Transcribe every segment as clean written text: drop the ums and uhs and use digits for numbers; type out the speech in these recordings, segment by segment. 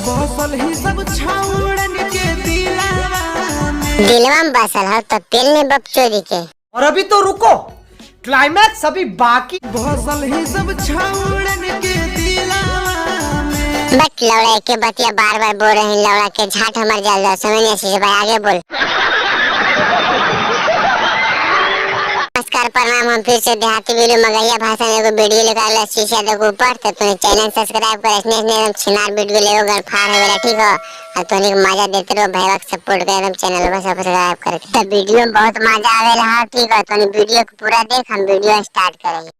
बसल ही सब छाउड़न के दिलवा में बसल है तो पेल ने बकचोदी के। और अभी तो रुको, क्लाइमैक्स अभी बाकी। बसल ही सब छाउड़न के बट लौड़ा के बतिया बार बार बोल रहे हैं, लौड़ा के झाट हमार जल जाओ, समझ नहीं से भाई आगे बोल। नमस्कार प्रणाम, हम फिर से देहाती वीडियो मगहिया भाषा में वीडियो लेकर शीशा देखो ऊपर तो तुम चैनल सब्सक्राइब कर इसने एकदम छिनार वीडियो ले गन फाड़ है बेटा, ठीक हो। और तुम मजा देते रहो भाई, सपोर्ट कर एकदम चैनल को सब्सक्राइब करके। तो वीडियो में बहुत मजा आवे रहा, ठीक है। तुम वीडियो को पूरा देख, हम वीडियो स्टार्ट करेंगे।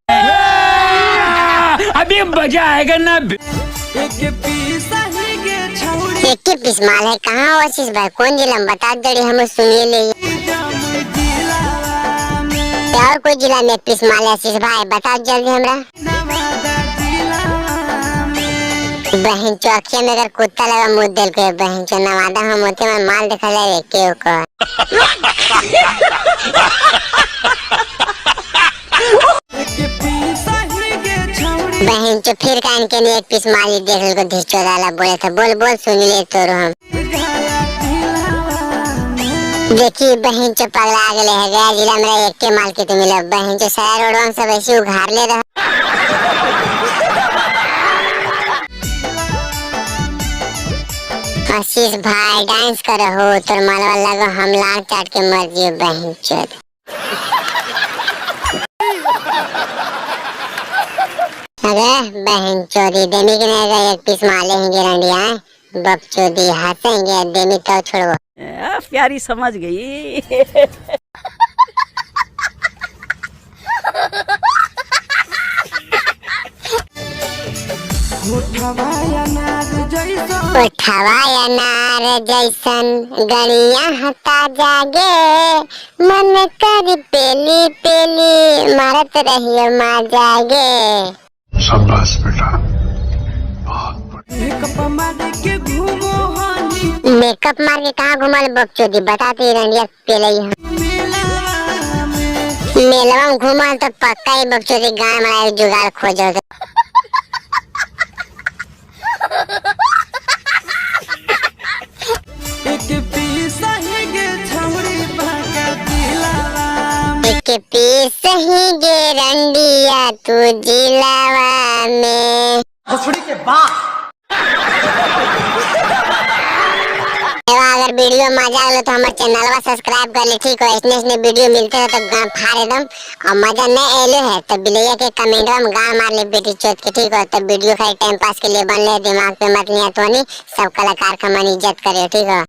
अभी मजा आएगा ना। एक पीस माल है कहाँ आशीष भाई, कौन जिला में बता दे, हम सुनिए ले। और कोई जिला में पीस माल है आशीष भाई, बता जल्दी हमरा। बहन चौकिया में अगर कुत्ता लगा मुँह दिल को, बहन चो नवादा हम होते में माल दिखा जाए क्यों को। बहन चो फिर कान के नहीं एक पीस माली देख को धिचो डाला बोले था, बोल बोल सुन ले तो हम। देखिए बहन चो पगला गए है, गया जिला मेरा एक के माल के तो मिला। बहन चो सारा रोडवा सब ऐसे उघार ले रहा। आशीष भाई डांस करो हो तो मालवा लगो हम लाल चाट के मर जियो बहन चो। अरे बहन चोदी देमी के नहीं एक पीस माले हैं रंडिया बकचोदी हंसेंगे देमी तो छोड़ो। प्यारी समझ गई। उठवा अनार जैसन गणिया हता जागे, मन कर पेली पेली मारत रहियो माँ जागे। शाबाश बेटा, मेकअप मार के कहाँ घुमल बकचोदी बताती रंडिया पेले मेलवा में घुमल तो पक्का ही बकचोदी गाँव में जुगाड़ खोजो। एक पीस ही गे रंडिया तू जिलावा में के बाद। अगर वीडियो मजा आए तो हमारे चैनल को सब्सक्राइब कर ले, ठीक हो। इसने वीडियो मिलते है तो गाँव फाड़ एकदम, और मजा नहीं आए है तो बिलैया के कमेंट में गाँव मार ले बेटी चोट के, ठीक हो। तो वीडियो खाली टाइम पास के लिए बन ले, दिमाग पे मत लिया तो नहीं, सब कलाकार का मन इज्जत करे, ठीक हो।